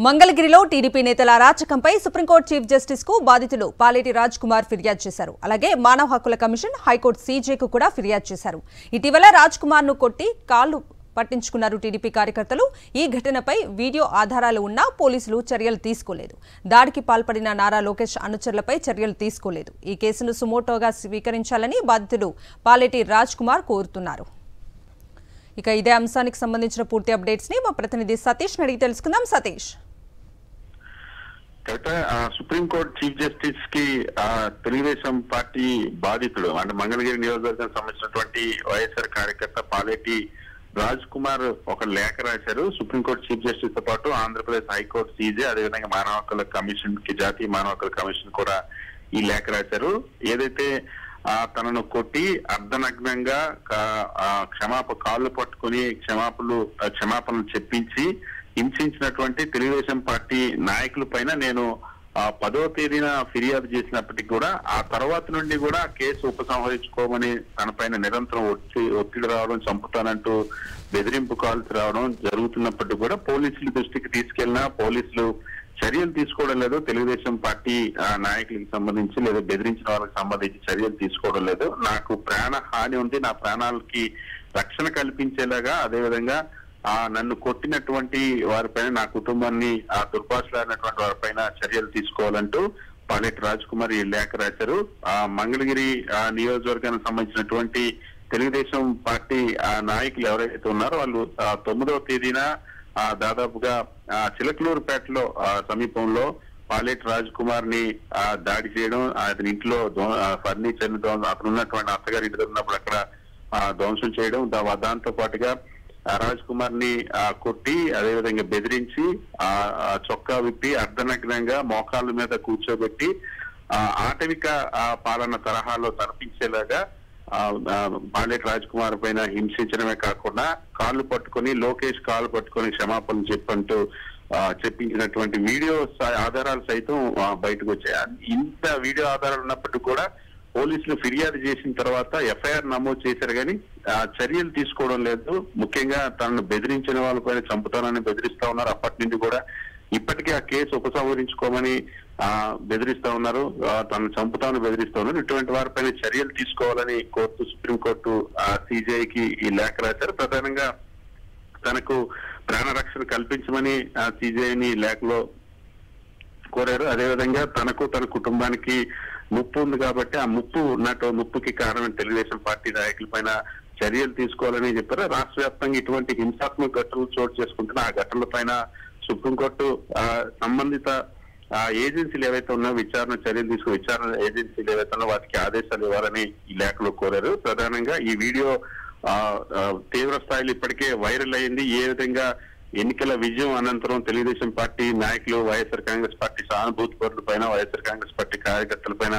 మంగళగిరిలో టీడీపీ నేతల అరాచకంపై supreme court chief justice కు బాధితులు పాలేటి రాజ్ కుమార్ ఫిర్యాదు చేశారు. అలాగే మానవ హక్కుల కమిషన్, హైకోర్టు సీజేకు కూడా ఫిర్యాదు చేశారు. ఇటీవల రాజ్ కుమార్ ను కొట్టి కాళ్లు పట్టించుకున్నారు టీడీపీ కార్యకర్తలు. ఈ ఘటనపై వీడియో ఆధారాలు ఉన్నా పోలీసులు చర్యలు తీసుకోలేదు. దాడికి పాల్పడిన నారా లోకేష్ అనుచరులపై చర్యలు తీసుకోలేదు. ఈ కేసును సుమోటోగా స్వీకరించాలని బాధితులు పాలేటి రాజ్ కుమార్ కోరుతున్నారు. ఇక ఇదే అంశానికి సంబంధించిన పూర్తి అప్డేట్స్ ని మా ప్రతినిధి సతీష్ అడిగి తెలుసుకుందాం. సతీష్, సుప్రీంకోర్టు చీఫ్ జస్టిస్ కి తెలుగుదేశం పార్టీ బాధితుడు అంటే మంగళగిరి నియోజకవర్గానికి సంబంధించినటువంటి వైఎస్ఆర్ కార్యకర్త పాలేటి రాజ్ కుమార్ ఒక లేఖ రాశారు. సుప్రీంకోర్టు చీఫ్ జస్టిస్ తో పాటు ఆంధ్రప్రదేశ్ హైకోర్టు సీజే, అదేవిధంగా మానవ హక్కుల కమిషన్ కి, జాతీయ మానవ హక్కుల కమిషన్ కూడా ఈ లేఖ రాశారు. ఏదైతే తనను కొట్టి అర్ధనగ్నంగా కాళ్ళు పట్టుకుని క్షమాపణలు చెప్పించి హింసించినటువంటి తెలుగుదేశం పార్టీ నాయకుల పైన నేను 10వ తేదీన ఫిర్యాదు చేసినప్పటికీ కూడా ఆ తర్వాత నుండి కూడా కేసు ఉపసంహరించుకోమని తన పైన నిరంతరం ఒత్తిడి రావడం, చంపుతానంటూ బెదిరింపు కాల్స్ రావడం జరుగుతున్నప్పటికీ కూడా పోలీసుల దృష్టికి తీసుకెళ్లినా పోలీసులు చర్యలు తీసుకోవడం లేదు. తెలుగుదేశం పార్టీ నాయకులకు సంబంధించి లేదా బెదిరించిన వాళ్ళకి సంబంధించి చర్యలు తీసుకోవడం లేదు. నాకు ప్రాణ హాని ఉంది, నా ప్రాణాలకి రక్షణ కల్పించేలాగా, అదేవిధంగా నన్ను కొట్టినటువంటి వారిపైన, నా కుటుంబాన్ని దుర్భాషలాడినటువంటి వారిపైన చర్యలు తీసుకోవాలంటూ పాలేటి రాజ్ కుమార్ ఈ లేఖ రాశారు. మంగళగిరి నియోజకవర్గానికి సంబంధించినటువంటి తెలుగుదేశం పార్టీ నాయకులు ఎవరైతే ఉన్నారో వాళ్ళు 9వ తేదీన దాదాపుగా చిలకలూరుపేటలో సమీపంలో పాలేటి రాజ్ కుమార్ ని దాడి చేయడం, అతని ఇంట్లో ఫర్నిచర్ అతను ఉన్నటువంటి అత్తగారి ఇంటి ఉన్నప్పుడు అక్కడ ధ్వంసం చేయడం, దాంతో పాటుగా రాజ్ కుమార్ ని కొట్టి అదేవిధంగా బెదిరించి చొక్కా విప్పి అర్ధనగ్నంగా మోకాళ్ళ మీద కూర్చోబెట్టి ఆటవిక పాలన తరహాలో తరపించేలాగా పాలేటి రాజ్ కుమార్ పైన హింసించడమే కాకుండా కాళ్ళు పట్టుకొని, లోకేష్ కాళ్ళు పట్టుకొని క్షమాపణ చెప్పంటూ చెప్పించినటువంటి వీడియో ఆధారాలు సైతం బయటకు వచ్చాయి. ఇంత వీడియో ఆధారాలు ఉన్నప్పటికీ కూడా పోలీసులు ఫిర్యాదు చేసిన తర్వాత ఎఫ్ఐఆర్ నమోదు చేశారు కానీ చర్యలు తీసుకోవడం లేదు. ముఖ్యంగా తనను బెదిరించిన వాళ్ళపైన చంపుతానని బెదిరిస్తా ఉన్నారు. అప్పటి నుండి కూడా ఇప్పటికే ఆ కేసు ఉపసంహరించుకోమని బెదిరిస్తా ఉన్నారు, తను చంపుతామని బెదిరిస్తా ఉన్నారు. ఇటువంటి వారిపైన చర్యలు తీసుకోవాలని కోర్టు, సుప్రీంకోర్టు సిజేఐకి ఈ లేఖ రాశారు. ప్రధానంగా తనకు ప్రాణ రక్షణ కల్పించమని సిజేఐని లేఖలో కోరారు. అదేవిధంగా తనకు, తన కుటుంబానికి ముప్పు ఉంది కాబట్టి ఆ ముప్పుకి కారణం తెలుగుదేశం పార్టీ నాయకుల పైన చర్యలు తీసుకోవాలని చెప్పారు. రాష్ట్ర వ్యాప్తంగా ఇటువంటి హింసాత్మక ఘటనలు చోటు చేసుకుంటున్న ఆ ఘటనల పైన సుప్రీంకోర్టు సంబంధిత ఏజెన్సీలు ఏవైతే ఉన్నాయో విచారణ ఏజెన్సీలు ఏవైతే ఉన్నాయో వాటికి ఆదేశాలు ఇవ్వాలని ఈ లేఖలో కోరారు. ప్రధానంగా ఈ వీడియో తీవ్ర స్థాయిలో ఇప్పటికే వైరల్ అయింది. ఏ విధంగా ఎన్నికల విజయం అనంతరం తెలుగుదేశం పార్టీ నాయకులు వైఎస్ఆర్ కాంగ్రెస్ పార్టీ సానుభూతి పరుల పైన, వైఎస్ఆర్ కాంగ్రెస్ పార్టీ కార్యకర్తల పైన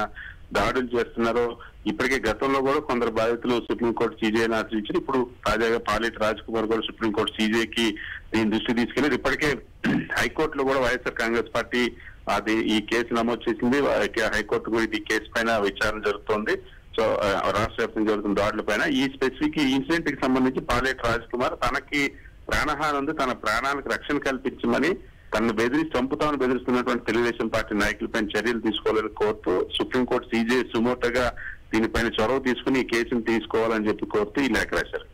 దాడులు చేస్తున్నారు. ఇప్పటికే గతంలో కూడా కొందరు బాధితులు సుప్రీంకోర్టు సీజేని ఆశ్రయించారు. ఇప్పుడు తాజాగా పాలేటి రాజ్ కుమార్ కూడా సుప్రీంకోర్టు సీజేకి దీని దృష్టి తీసుకెళ్లారు. ఇప్పటికే హైకోర్టులో కూడా వైఎస్ఆర్ కాంగ్రెస్ పార్టీ ఈ కేసు నమోదు చేసింది. హైకోర్టు కూడా ఈ కేసు పైన విచారణ జరుగుతోంది. సో రాష్ట్ర వ్యాప్తంగా జరుగుతున్న దాడుల పైన ఈ స్పెసిఫిక్ ఇన్సిడెంట్ కి సంబంధించి పాలేటి రాజ్ కుమార్ తనకి ప్రాణహాని ఉంది, తన ప్రాణాలకు రక్షణ కల్పించమని, తనను చంపుతామని బెదిరిస్తున్నటువంటి తెలుగుదేశం పార్టీ నాయకులపైన చర్యలు తీసుకోవాలని కోరుతూ సుప్రీంకోర్టు సీజే సుమోటోగా దీనిపైన చొరవ తీసుకుని ఈ కేసును తీసుకోవాలని చెప్పి కోరుతూ ఈ లేఖ రాశారు.